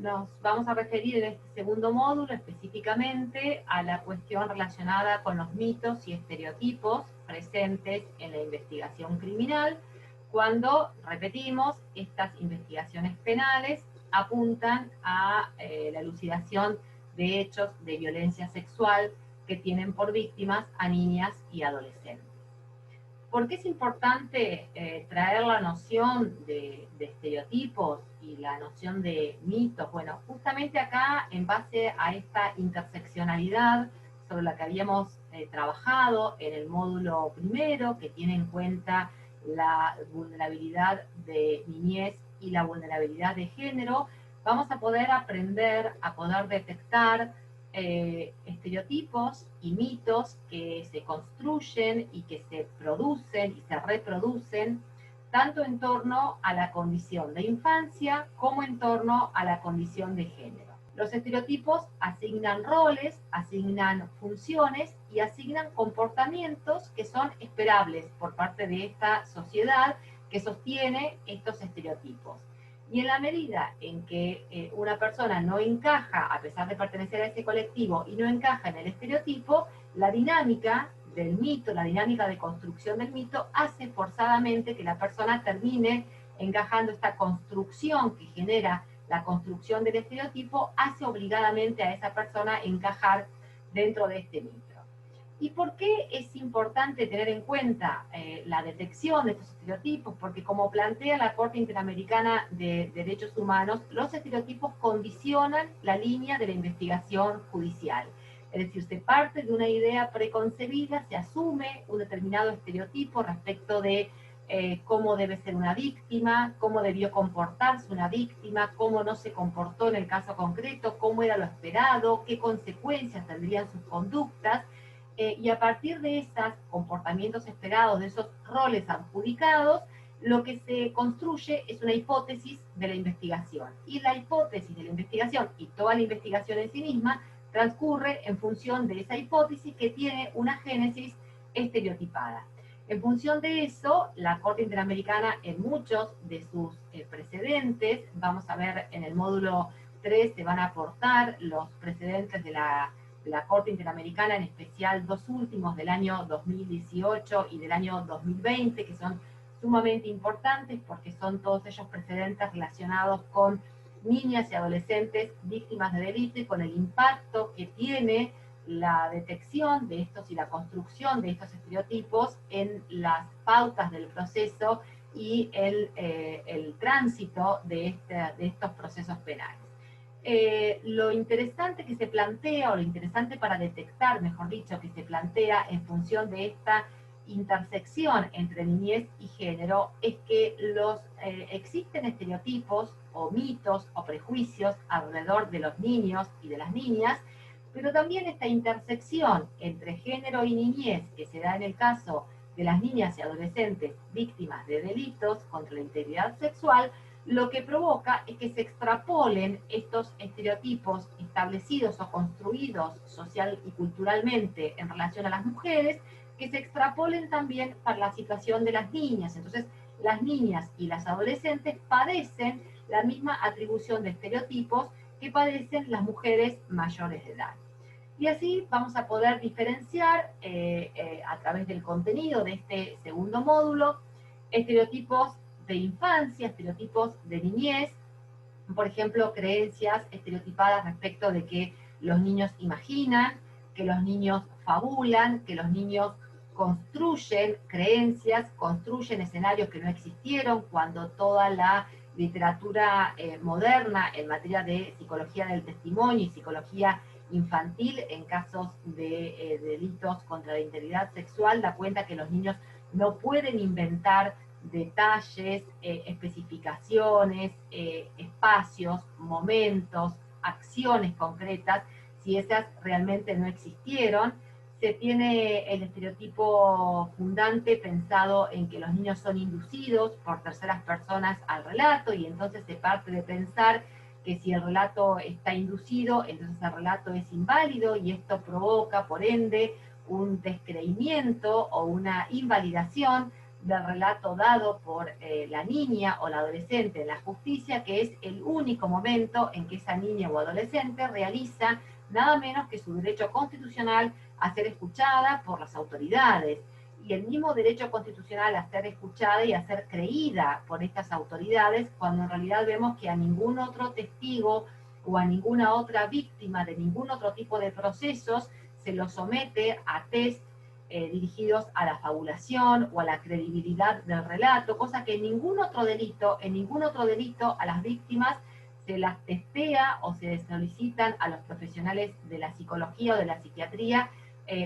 Nos vamos a referir en este segundo módulo específicamente a la cuestión relacionada con los mitos y estereotipos presentes en la investigación criminal, cuando, repetimos, estas investigaciones penales apuntan a la elucidación de hechos de violencia sexual que tienen por víctimas a niñas y adolescentes. ¿Por qué es importante traer la noción de estereotipos y la noción de mitos? Bueno, justamente acá, en base a esta interseccionalidad sobre la que habíamos trabajado en el módulo primero, que tiene en cuenta la vulnerabilidad de niñez y la vulnerabilidad de género, vamos a poder aprender a poder detectar estereotipos y mitos que se construyen y que se producen y se reproducen tanto en torno a la condición de infancia como en torno a la condición de género. Los estereotipos asignan roles, asignan funciones y asignan comportamientos que son esperables por parte de esta sociedad que sostiene estos estereotipos. Y en la medida en que una persona no encaja, a pesar de pertenecer a ese colectivo, y no encaja en el estereotipo, la dinámica del mito, la dinámica de construcción del mito, hace forzadamente que la persona termine encajando esta construcción que genera la construcción del estereotipo, hace obligadamente a esa persona encajar dentro de este mito. ¿Y por qué es importante tener en cuenta la detección de estos estereotipos? Porque como plantea la Corte Interamericana de Derechos Humanos, los estereotipos condicionan la línea de la investigación judicial. Es decir, se parte de una idea preconcebida, se asume un determinado estereotipo respecto de cómo debe ser una víctima, cómo debió comportarse una víctima, cómo no se comportó en el caso concreto, cómo era lo esperado, qué consecuencias tendrían sus conductas. Y a partir de esos comportamientos esperados, de esos roles adjudicados, lo que se construye es una hipótesis de la investigación. Y la hipótesis de la investigación y toda la investigación en sí misma transcurre en función de esa hipótesis que tiene una génesis estereotipada. En función de eso, la Corte Interamericana en muchos de sus precedentes, vamos a ver en el módulo 3, se van a aportar los precedentes de la Corte Interamericana, en especial dos últimos del año 2018 y del año 2020, que son sumamente importantes porque son todos ellos precedentes relacionados con niñas y adolescentes víctimas de delito y con el impacto que tiene la detección de estos y la construcción de estos estereotipos en las pautas del proceso y el tránsito de estos procesos penales. Lo interesante que se plantea, o lo interesante para detectar, mejor dicho, que se plantea en función de esta intersección entre niñez y género, es que existen estereotipos o mitos o prejuicios alrededor de los niños y de las niñas, pero también esta intersección entre género y niñez que se da en el caso de las niñas y adolescentes víctimas de delitos contra la integridad sexual, lo que provoca es que se extrapolen estos estereotipos establecidos o construidos social y culturalmente en relación a las mujeres, que se extrapolen también para la situación de las niñas. Entonces, las niñas y las adolescentes padecen la misma atribución de estereotipos que padecen las mujeres mayores de edad. Y así vamos a poder diferenciar a través del contenido de este segundo módulo estereotipos de infancia, estereotipos de niñez, por ejemplo, creencias estereotipadas respecto de que los niños imaginan, que los niños fabulan, que los niños construyen creencias, construyen escenarios que no existieron, cuando toda la literatura moderna en materia de psicología del testimonio y psicología infantil en casos de delitos contra la integridad sexual da cuenta que los niños no pueden inventar detalles, especificaciones, espacios, momentos, acciones concretas, si esas realmente no existieron. Se tiene el estereotipo fundante pensado en que los niños son inducidos por terceras personas al relato, y entonces se parte de pensar que si el relato está inducido, entonces el relato es inválido, y esto provoca, por ende, un descreimiento o una invalidación del relato dado por la niña o la adolescente en la justicia, que es el único momento en que esa niña o adolescente realiza nada menos que su derecho constitucional a ser escuchada por las autoridades, y el mismo derecho constitucional a ser escuchada y a ser creída por estas autoridades, cuando en realidad vemos que a ningún otro testigo o a ninguna otra víctima de ningún otro tipo de procesos se lo somete a test dirigidos a la fabulación o a la credibilidad del relato, cosa que en ningún otro delito a las víctimas se las testea o se solicitan a los profesionales de la psicología o de la psiquiatría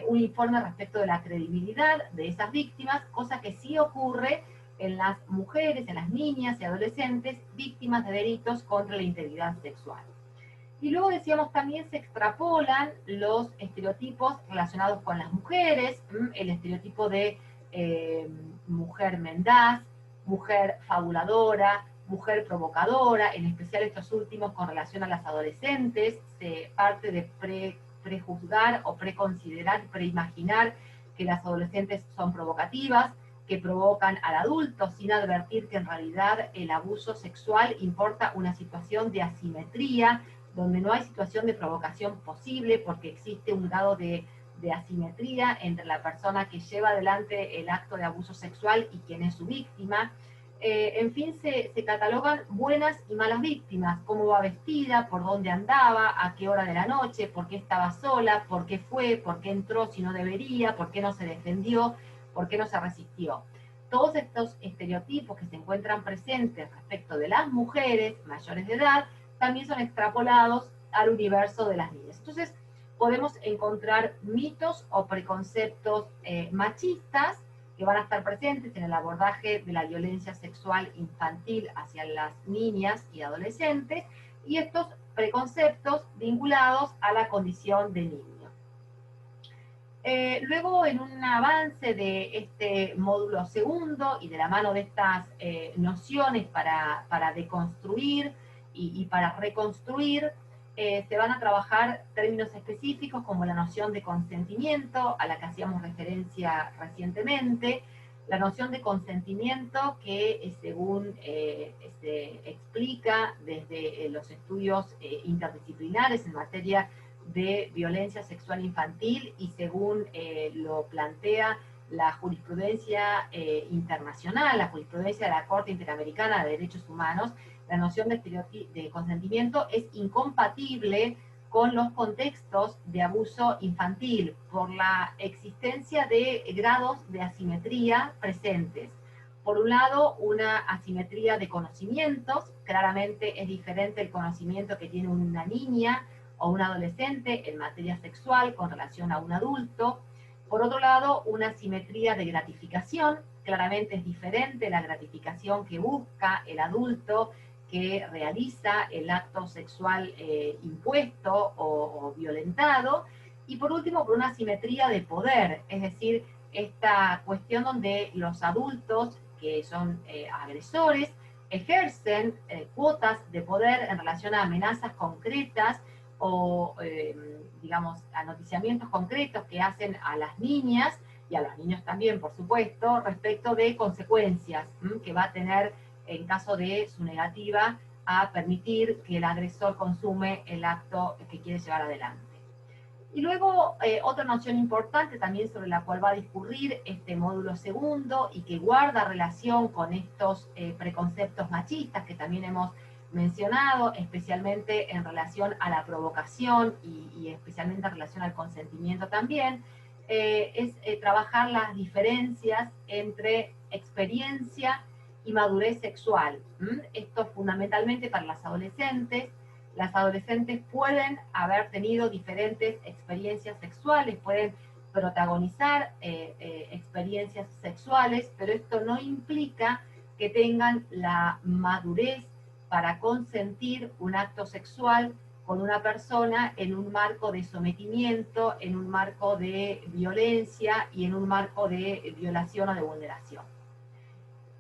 un informe respecto de la credibilidad de esas víctimas, cosa que sí ocurre en las mujeres, en las niñas y adolescentes víctimas de delitos contra la integridad sexual. Y luego decíamos también se extrapolan los estereotipos relacionados con las mujeres, el estereotipo de mujer mendaz, mujer fabuladora, mujer provocadora, en especial estos últimos con relación a las adolescentes, se parte de prejuzgar o preconsiderar, preimaginar que las adolescentes son provocativas, que provocan al adulto sin advertir que en realidad el abuso sexual importa una situación de asimetría, donde no hay situación de provocación posible porque existe un grado de asimetría entre la persona que lleva adelante el acto de abuso sexual y quien es su víctima. En fin, se catalogan buenas y malas víctimas, cómo va vestida, por dónde andaba, a qué hora de la noche, por qué estaba sola, por qué fue, por qué entró si no debería, por qué no se defendió, por qué no se resistió. Todos estos estereotipos que se encuentran presentes respecto de las mujeres mayores de edad también son extrapolados al universo de las niñas. Entonces, podemos encontrar mitos o preconceptos machistas que van a estar presentes en el abordaje de la violencia sexual infantil hacia las niñas y adolescentes, y estos preconceptos vinculados a la condición de niño. Luego, en un avance de este módulo segundo y de la mano de estas nociones para deconstruir y para reconstruir, se van a trabajar términos específicos como la noción de consentimiento, a la que hacíamos referencia recientemente, la noción de consentimiento que según se explica desde los estudios interdisciplinares en materia de violencia sexual infantil y según lo plantea la jurisprudencia internacional, la jurisprudencia de la Corte Interamericana de Derechos Humanos, la noción de consentimiento es incompatible con los contextos de abuso infantil por la existencia de grados de asimetría presentes. Por un lado, una asimetría de conocimientos, claramente es diferente el conocimiento que tiene una niña o un adolescente en materia sexual con relación a un adulto. Por otro lado, una asimetría de gratificación, claramente es diferente la gratificación que busca el adulto que realiza el acto sexual impuesto o violentado. Y por último, por una asimetría de poder, es decir, esta cuestión donde los adultos que son agresores ejercen cuotas de poder en relación a amenazas concretas o, digamos, a noticiamientos concretos que hacen a las niñas y a los niños también, por supuesto, respecto de consecuencias que va a tener en caso de su negativa a permitir que el agresor consume el acto que quiere llevar adelante. Y luego, otra noción importante también sobre la cual va a discurrir este módulo segundo y que guarda relación con estos preconceptos machistas que también hemos mencionado, especialmente en relación a la provocación y especialmente en relación al consentimiento también, es trabajar las diferencias entre experiencia y madurez sexual. Esto fundamentalmente para las adolescentes. Las adolescentes pueden haber tenido diferentes experiencias sexuales, pueden protagonizar experiencias sexuales, pero esto no implica que tengan la madurez para consentir un acto sexual con una persona en un marco de sometimiento, en un marco de violencia y en un marco de violación o de vulneración.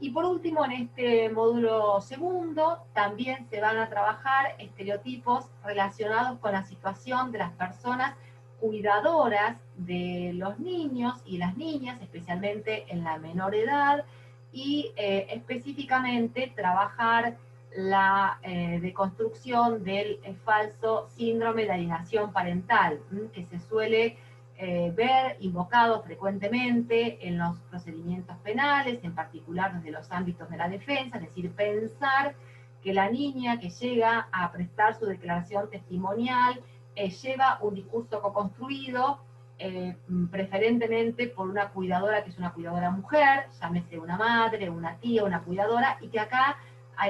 Y por último, en este módulo segundo, también se van a trabajar estereotipos relacionados con la situación de las personas cuidadoras de los niños y las niñas, especialmente en la menor edad, y específicamente trabajar la deconstrucción del falso síndrome de alienación parental, que se suele ver invocado frecuentemente en los procedimientos penales, en particular desde los ámbitos de la defensa, es decir, pensar que la niña que llega a prestar su declaración testimonial lleva un discurso co-construido, preferentemente por una cuidadora que es una cuidadora mujer, llámese una madre, una tía, una cuidadora, y que acá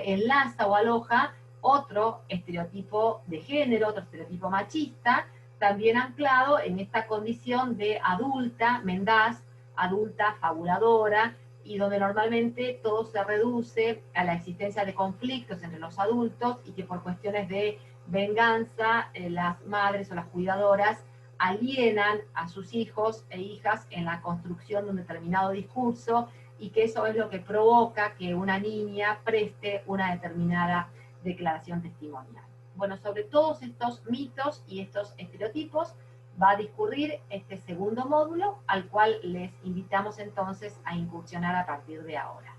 enlaza o aloja otro estereotipo de género, otro estereotipo machista, también anclado en esta condición de adulta, mendaz, adulta fabuladora, y donde normalmente todo se reduce a la existencia de conflictos entre los adultos y que por cuestiones de venganza las madres o las cuidadoras alienan a sus hijos e hijas en la construcción de un determinado discurso y que eso es lo que provoca que una niña preste una determinada declaración testimonial. Bueno, sobre todos estos mitos y estos estereotipos va a discurrir este segundo módulo, al cual les invitamos entonces a incursionar a partir de ahora.